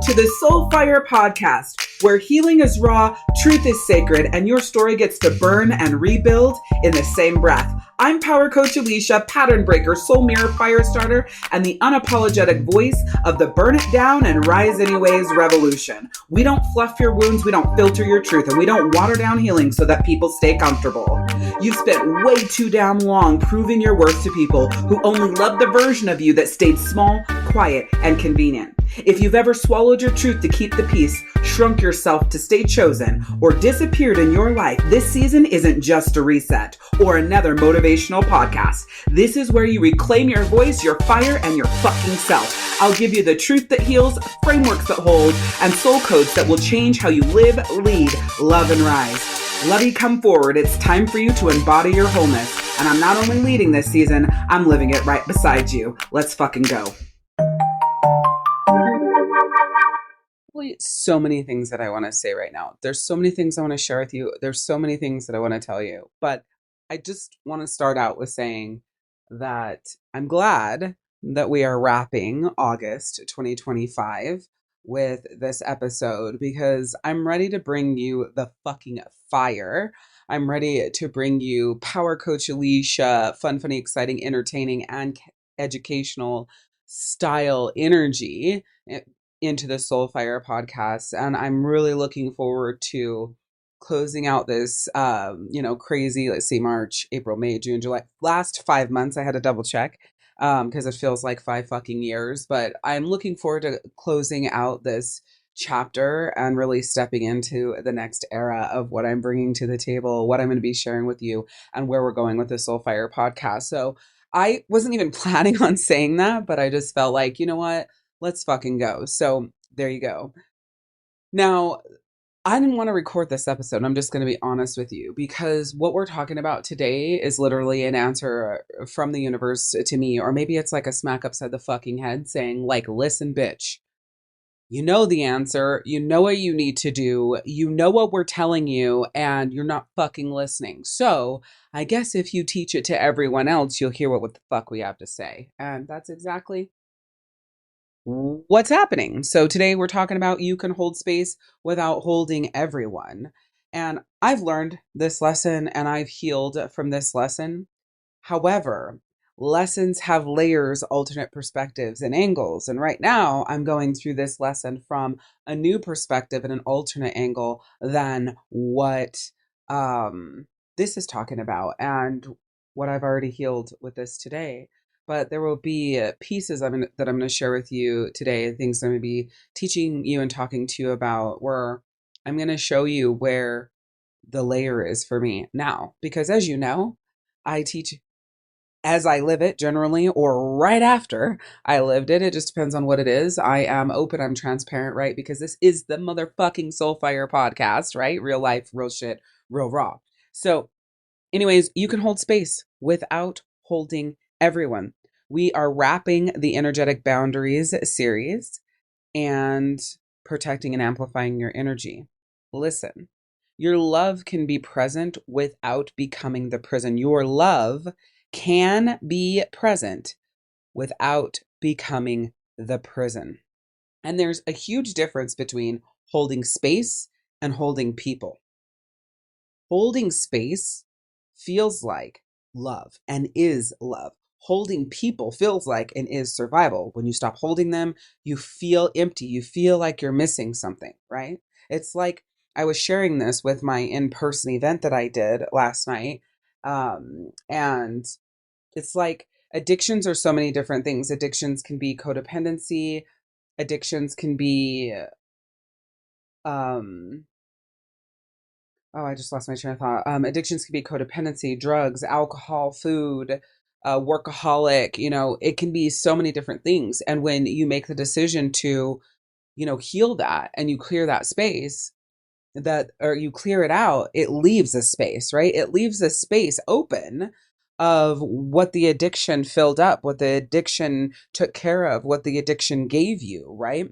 to the Soulfire Podcast, where healing is raw, truth is sacred, and your story gets to burn and rebuild in the same breath. I'm Power Coach Alishia, pattern breaker, soul mirror, fire starter, and the unapologetic voice of the burn it down and rise anyways revolution. We don't fluff your wounds, we don't filter your truth, and we don't water down healing so that people stay comfortable. You've spent way too damn long proving your worth to people who only love the version of you that stayed small, quiet, and convenient. If you've ever swallowed your truth to keep the peace, shrunk yourself to stay chosen, or disappeared in your life, this season isn't just a reset or another motivational podcast. This is where you reclaim your voice, your fire, and your fucking self. I'll give you the truth that heals, frameworks that hold, and soul codes that will change how you live, lead, love, and rise. Lovey, come forward. It's time for you to embody your wholeness. And I'm not only leading this season, I'm living it right beside you. Let's fucking go. So many things that I want to say right now. There's so many things I want to share with you. There's so many things that I want to tell you. But I just want to start out with saying that I'm glad that we are wrapping August 2025 with this episode, because I'm ready to bring you the fucking fire. I'm ready to bring you Power Coach Alishia, fun, funny, exciting, entertaining, and educational style energy into the Soulfire Podcast. And I'm really looking forward to closing out this, crazy, let's see, March, April, May, June, July, last 5 months. I had to double check because it feels like 5 fucking years, but I'm looking forward to closing out this chapter and really stepping into the next era of what I'm bringing to the table, what I'm going to be sharing with you, and where we're going with the Soulfire Podcast. So I wasn't even planning on saying that, but I just felt like, you know what? Let's fucking go. So there you go. Now, I didn't want to record this episode. I'm just going to be honest with you, because what we're talking about today is literally an answer from the universe to me, or maybe it's like a smack upside the fucking head saying, like, listen, bitch, you know the answer, you know what you need to do, you know what we're telling you, and you're not fucking listening. So I guess if you teach it to everyone else, you'll hear what the fuck we have to say. And that's exactly what's happening. So today we're talking about you can hold space without holding everyone. And I've learned this lesson and I've healed from this lesson. However, lessons have layers, alternate perspectives, and angles. And right now I'm going through this lesson from a new perspective and an alternate angle than what this is talking about and what I've already healed with this today. But there will be pieces that I'm going to share with you today, things I'm going to be teaching you and talking to you about, where I'm going to show you where the layer is for me now. Because as you know, I teach as I live it generally, or right after I lived it. It just depends on what it is. I am open, I'm transparent, right? Because this is the motherfucking Soulfire Podcast, right? Real life, real shit, real raw. So anyways, you can hold space without holding everyone. We are wrapping the Energetic Boundaries series and protecting and amplifying your energy. Listen, your love can be present without becoming the prison. Your love can be present without becoming the prison. And there's a huge difference between holding space and holding people. Holding space feels like love and is love. Holding people feels like and is survival. When you stop holding them, you feel empty. You feel like you're missing something, right? It's like I was sharing this with my in-person event that I did last night. And it's like addictions are so many different things. Addictions can be codependency. Addictions can be, I just lost my train of thought. Addictions can be codependency, drugs, alcohol, food, workaholic, it can be so many different things. And when you make the decision to, heal that and you clear that space or you clear it out, it leaves a space, right? It leaves a space open of what the addiction filled up, what the addiction took care of, what the addiction gave you, right?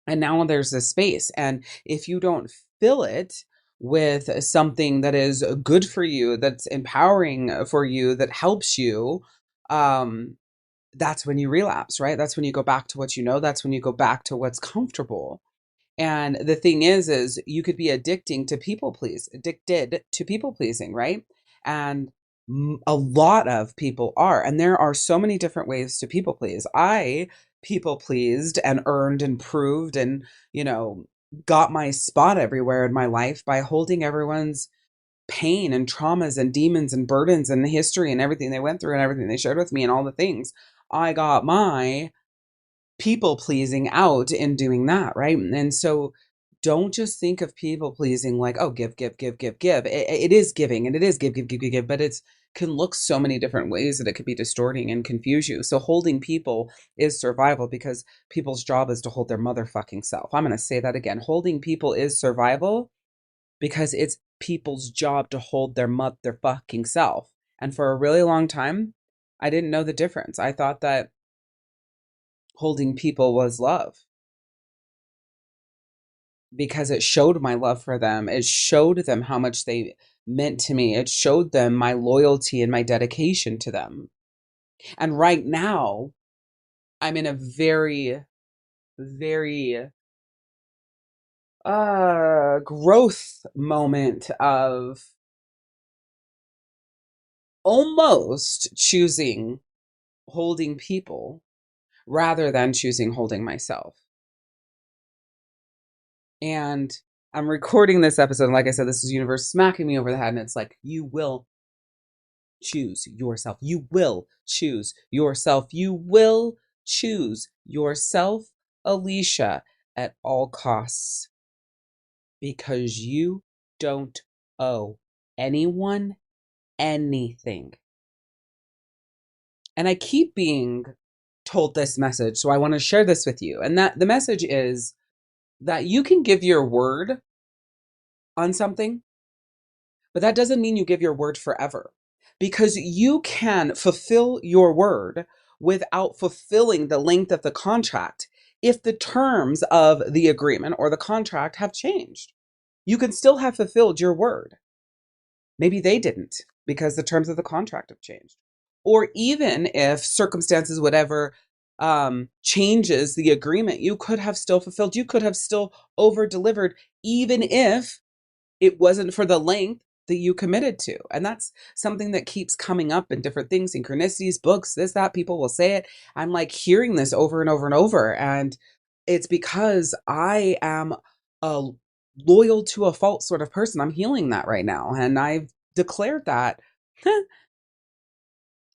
And now there's a space. And if you don't fill it with something that is good for you, that's empowering for you, that helps you, that's when you relapse, right? That's when you go back to what you know. That's when you go back to what's comfortable. And the thing is you could be addicted to people pleasing, right? And a lot of people are. And there are so many different ways to people please. I people pleased and earned and proved and, got my spot everywhere in my life by holding everyone's pain and traumas and demons and burdens and history and everything they went through and everything they shared with me and all the things. I got my people pleasing out in doing that, right? And so don't just think of people pleasing like, oh, give, give, give, give, give. It is giving and it is give, give, give, give, give, but it's can look so many different ways that it could be distorting and confuse you. So holding people is survival because people's job is to hold their motherfucking self. I'm going to say that again. Holding people is survival because it's people's job to hold their motherfucking self. And for a really long time, I didn't know the difference. I thought that holding people was love because it showed my love for them. It showed them how much they meant to me. It showed them my loyalty and my dedication to them. And right now, I'm in a very, very growth moment of almost choosing holding people rather than choosing holding myself. And I'm recording this episode. And like I said, this is universe smacking me over the head. And it's like, you will choose yourself. You will choose yourself. You will choose yourself, Alishia, at all costs. Because you don't owe anyone anything. And I keep being told this message, so I want to share this with you. And that the message is that you can give your word on something, but that doesn't mean you give your word forever. Because you can fulfill your word without fulfilling the length of the contract if the terms of the agreement or the contract have changed. You can still have fulfilled your word. Maybe they didn't because the terms of the contract have changed. Or even if circumstances, whatever, changes the agreement, you could have still fulfilled, you could have still over delivered, even if it wasn't for the length that you committed to. And that's something that keeps coming up in different things, synchronicities, books, this, that, people will say it. I'm like hearing this over and over and over. And it's because I am a loyal to a fault sort of person. I'm healing that right now. And I've declared that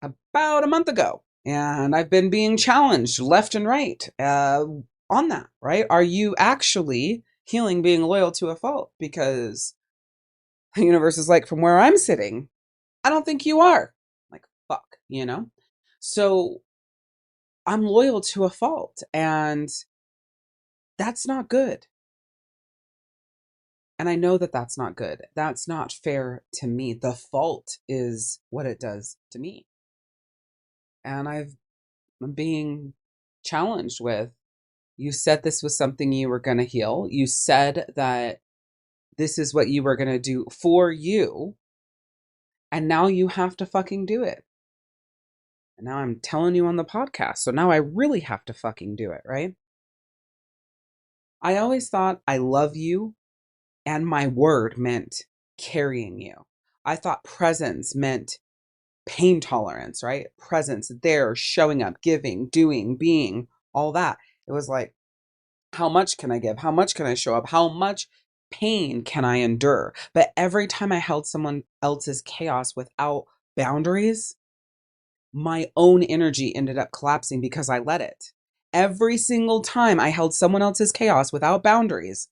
about a month ago. And I've been being challenged left and right on that, right? Are you actually healing being loyal to a fault? Because the universe is like, from where I'm sitting, I don't think you are. Like, fuck. So I'm loyal to a fault, and that's not good. And I know that that's not good. That's not fair to me. The fault is what it does to me. And I'm being challenged with, you said this was something you were going to heal. You said that this is what you were going to do for you. And now you have to fucking do it. And now I'm telling you on the podcast. So now I really have to fucking do it, right? I always thought I love you and my word meant carrying you. I thought presence meant pain tolerance, right? Presence, there, showing up, giving, doing, being, all that. It was like, how much can I give? How much can I show up? How much pain can I endure? But every time I held someone else's chaos without boundaries, my own energy ended up collapsing because I let it. Every single time I held someone else's chaos without boundaries,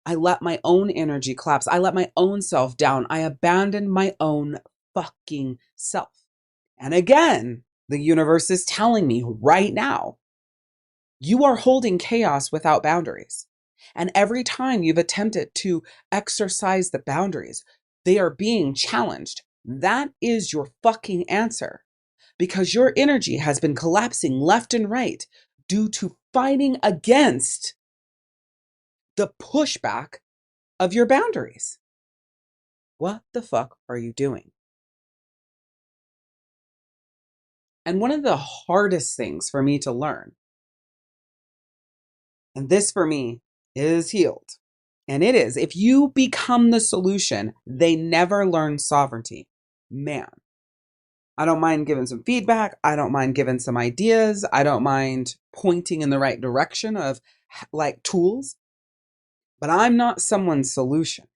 I let my own energy collapse. I let my own self down. I abandoned my own fucking self. And again, the universe is telling me right now, you are holding chaos without boundaries. And every time you've attempted to exercise the boundaries, they are being challenged. That is your fucking answer. Because your energy has been collapsing left and right due to fighting against the pushback of your boundaries. What the fuck are you doing? And one of the hardest things for me to learn, and this for me is healed. And it is. If you become the solution, they never learn sovereignty. Man, I don't mind giving some feedback. I don't mind giving some ideas. I don't mind pointing in the right direction of like tools, but I'm not someone's solution.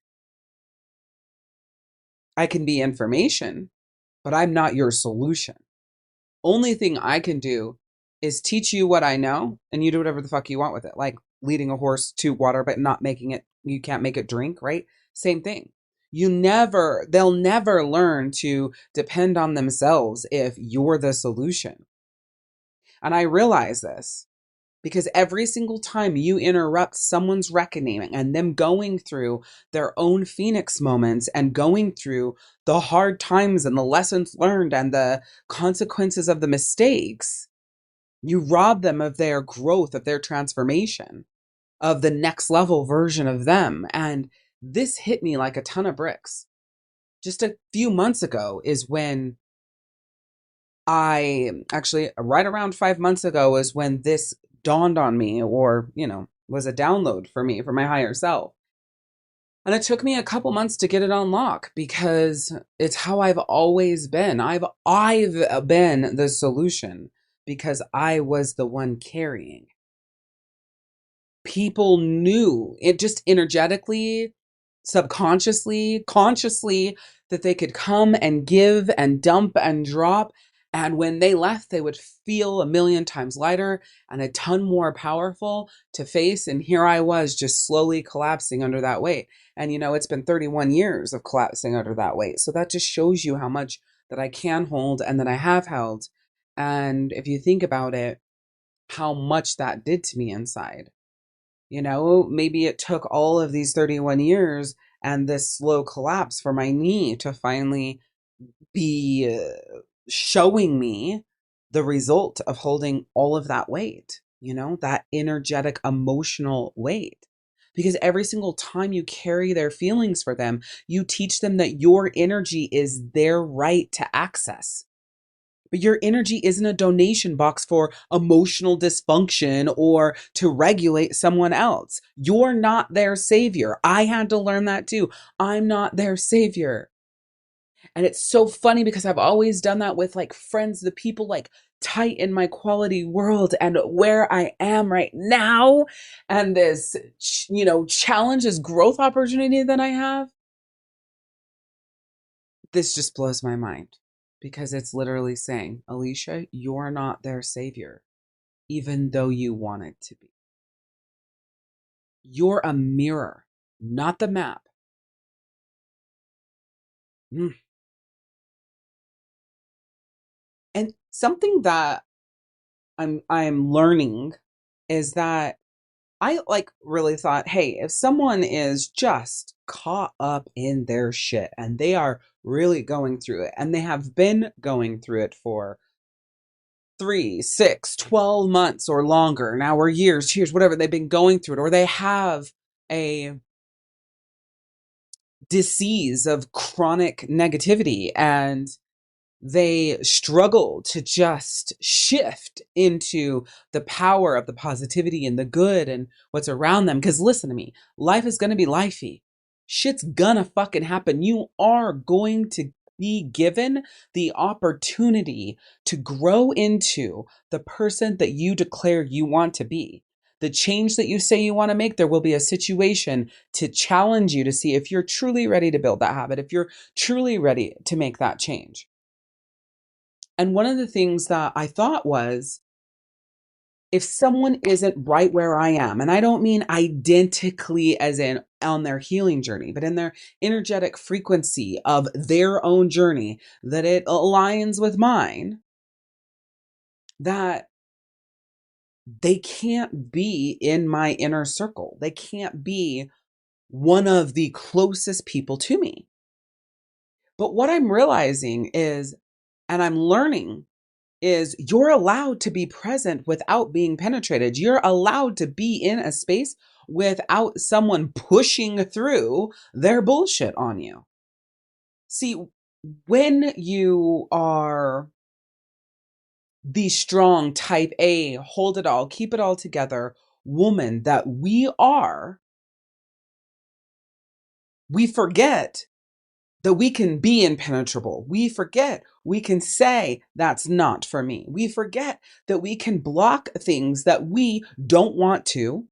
I can be information, but I'm not your solution. Only thing I can do is teach you what I know and you do whatever the fuck you want with it. Like leading a horse to water, but not making it, you can't make it drink, right? Same thing. They'll never learn to depend on themselves if you're the solution. And I realize this because every single time you interrupt someone's reckoning and them going through their own phoenix moments and going through the hard times and the lessons learned and the consequences of the mistakes, you rob them of their growth, of their transformation, of the next level version of them. And this hit me like a ton of bricks. Just a few months ago is when right around 5 months ago is when this dawned on me, or, was a download for me, for my higher self. And it took me a couple months to get it on lock because it's how I've always been. I've been the solution because I was the one carrying. People knew it just energetically, subconsciously, consciously, that they could come and give and dump and drop. And when they left, they would feel a million times lighter and a ton more powerful to face. And here I was just slowly collapsing under that weight. And, it's been 31 years of collapsing under that weight. So that just shows you how much that I can hold and that I have held. And if you think about it, how much that did to me inside. Maybe it took all of these 31 years and this slow collapse for my knee to finally be showing me the result of holding all of that weight, that energetic, emotional weight. Because every single time you carry their feelings for them, you teach them that your energy is their right to access. But your energy isn't a donation box for emotional dysfunction or to regulate someone else. You're not their savior. I had to learn that too. I'm not their savior. And it's so funny because I've always done that with like friends, the people like tight in my quality world and where I am right now. And this, challenge, this growth opportunity that I have. This just blows my mind because it's literally saying, Alishia, you're not their savior, even though you wanted to be. You're a mirror, not the map. And something that I'm learning is that I really thought, hey, if someone is just caught up in their shit and they are really going through it and they have been going through it for 3, 6, 12 months or longer, now or years, whatever, they've been going through it, or they have a disease of chronic negativity and they struggle to just shift into the power of the positivity and the good and what's around them. Because listen to me, life is going to be lifey. Shit's gonna fucking happen. You are going to be given the opportunity to grow into the person that you declare you want to be. The change that you say you want to make, there will be a situation to challenge you to see if you're truly ready to build that habit, if you're truly ready to make that change. And one of the things that I thought was, if someone isn't right where I am, and I don't mean identically as in on their healing journey, but in their energetic frequency of their own journey, that it aligns with mine, that they can't be in my inner circle. They can't be one of the closest people to me. But what I'm realizing is, and I'm learning, is you're allowed to be present without being penetrated. You're allowed to be in a space without someone pushing through their bullshit on you. See, when you are the strong type A, hold it all, keep it all together, woman that we are, we forget that we can be impenetrable. We forget we can say, that's not for me. We forget that we can block things that we don't want to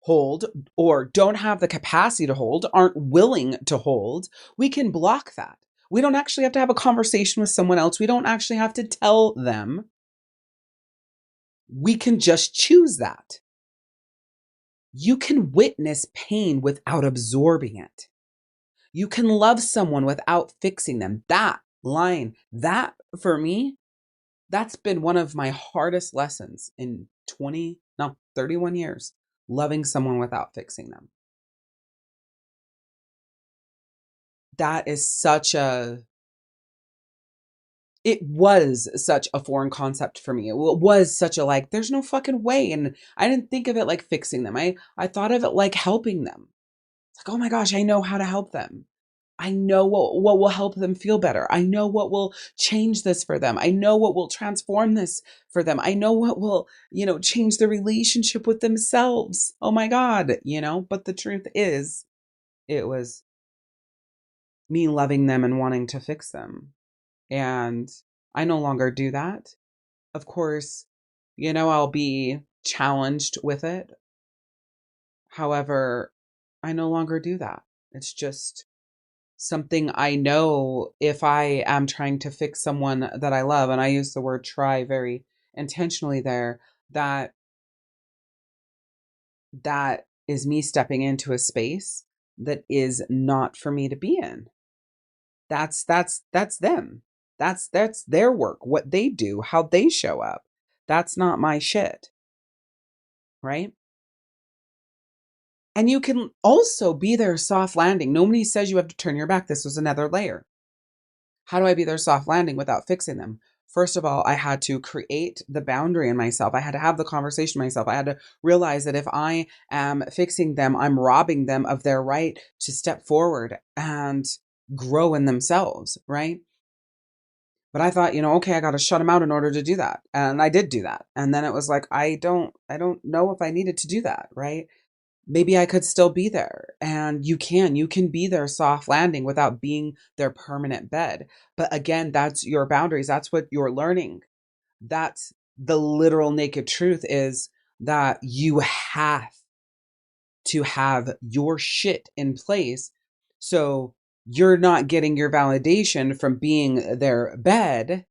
hold or don't have the capacity to hold, aren't willing to hold. We can block that. We don't actually have to have a conversation with someone else. We don't actually have to tell them. We can just choose that. You can witness pain without absorbing it. You can love someone without fixing them. That line, that for me, that's been one of my hardest lessons in 31 years, loving someone without fixing them. That is it was such a foreign concept for me. It was such a like, there's no fucking way. And I didn't think of it like fixing them. I thought of it like helping them. It's like, oh my gosh, I know how to help them. I know what will help them feel better. I know what will change this for them. I know what will transform this for them. I know what will, change the relationship with themselves. Oh my God, but the truth is, it was me loving them and wanting to fix them. And I no longer do that. Of course, I'll be challenged with it. However, I no longer do that. It's just something I know if I am trying to fix someone that I love, and I use the word try very intentionally there, that is me stepping into a space that is not for me to be in. That's them. That's their work, what they do, how they show up. That's not my shit. Right? And you can also be their soft landing. Nobody says you have to turn your back. This was another layer. How do I be their soft landing without fixing them? First of all, I had to create the boundary in myself. I had to have the conversation myself. I had to realize that if I am fixing them, I'm robbing them of their right to step forward and grow in themselves, right? But I thought, okay, I got to shut them out in order to do that. And I did do that. And then it was like, I don't know if I needed to do that, right? Maybe I could still be there. And you can be their soft landing without being their permanent bed. But again, that's your boundaries. That's what you're learning. That's the literal naked truth, is that you have to have your shit in place. So you're not getting your validation from being their bed.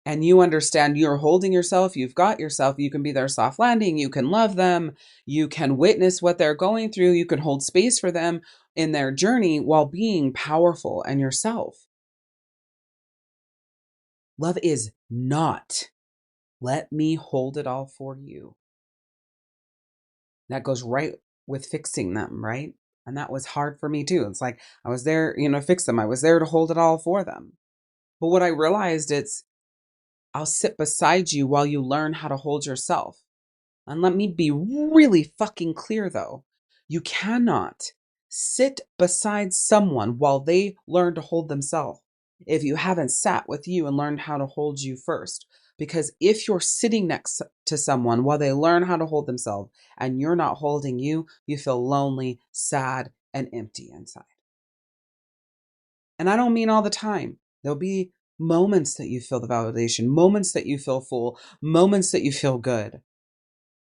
And you understand you're holding yourself, you've got yourself, you can be their soft landing, you can love them, you can witness what they're going through, you can hold space for them in their journey while being powerful and yourself. Love is not, let me hold it all for you. That goes right with fixing them, right? And that was hard for me too. It's like, I was there, to fix them. I was there to hold it all for them. But what I realized, I'll sit beside you while you learn how to hold yourself. And let me be really fucking clear though. You cannot sit beside someone while they learn to hold themselves if you haven't sat with you and learned how to hold you first. Because if you're sitting next to someone while they learn how to hold themselves and you're not holding you, you feel lonely, sad, and empty inside. And I don't mean all the time. There'll be moments that you feel the validation, moments that you feel full, moments that you feel good.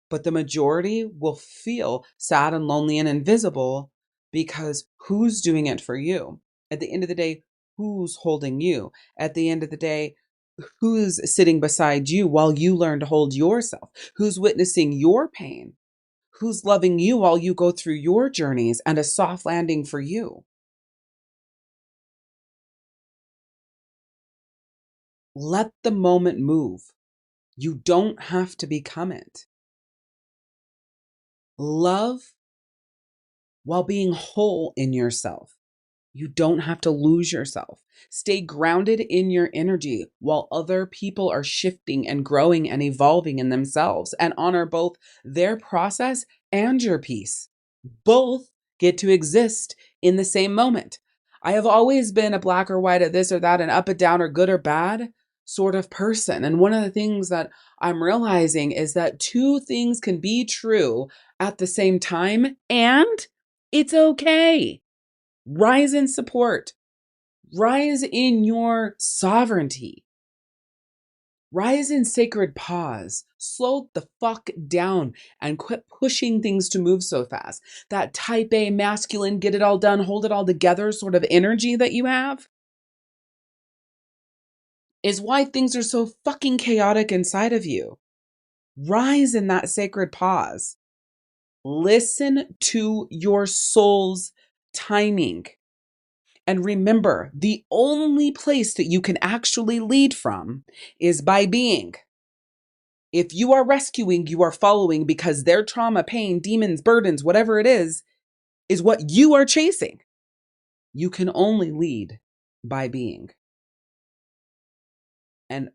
But the majority will feel sad and lonely and invisible, because who's doing it for you? At the end of the day, who's holding you? At the end of the day, who's sitting beside you while you learn to hold yourself? Who's witnessing your pain? Who's loving you while you go through your journeys and a soft landing for you? Let the moment move. You don't have to become it. Love while being whole in yourself. You don't have to lose yourself. Stay grounded in your energy while other people are shifting and growing and evolving in themselves, and honor both their process and your peace. Both get to exist in the same moment. I have always been a black or white, a this or that, an up and down, or good or bad. sort of person. And one of the things that I'm realizing is that two things can be true at the same time, and it's okay. Rise in support. Rise in your sovereignty. Rise in sacred pause. Slow the fuck down and quit pushing things to move so fast. That type A masculine, get it all done, hold it all together sort of energy that you have is why things are so fucking chaotic inside of you. Rise in that sacred pause. Listen to your soul's timing. And remember, the only place that you can actually lead from is by being. If you are rescuing, you are following because their trauma, pain, demons, burdens, whatever it is what you are chasing. You can only lead by being. And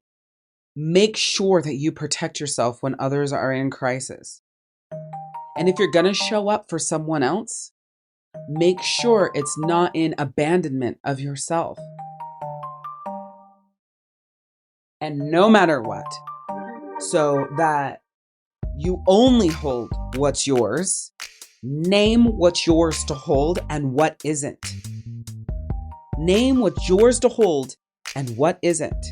make sure that you protect yourself when others are in crisis. And if you're going to show up for someone else, make sure it's not in abandonment of yourself. And no matter what, so that you only hold what's yours, name what's yours to hold and what isn't. Name what's yours to hold and what isn't.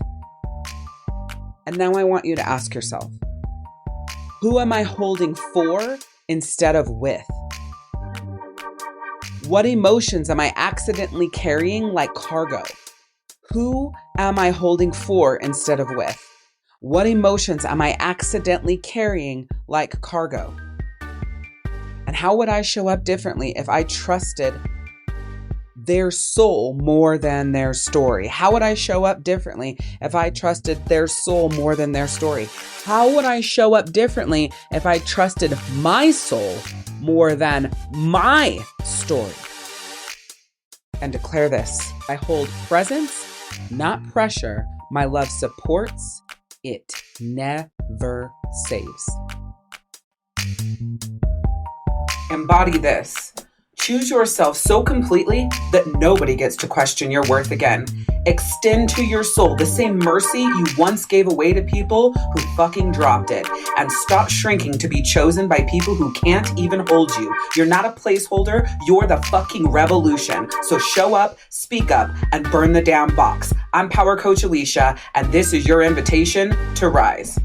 And now I want you to ask yourself, who am I holding for instead of with? What emotions am I accidentally carrying like cargo? Who am I holding for instead of with? What emotions am I accidentally carrying like cargo? And how would I show up differently if I trusted their soul more than their story? How would I show up differently if I trusted their soul more than their story? How would I show up differently if I trusted my soul more than my story? And declare this: I hold presence, not pressure. My love supports, it never saves. Embody this. Choose yourself so completely that nobody gets to question your worth again. Extend to your soul the same mercy you once gave away to people who fucking dropped it. And stop shrinking to be chosen by people who can't even hold you. You're not a placeholder, you're the fucking revolution. So show up, speak up, and burn the damn box. I'm Power Coach Alishia, and this is your invitation to rise.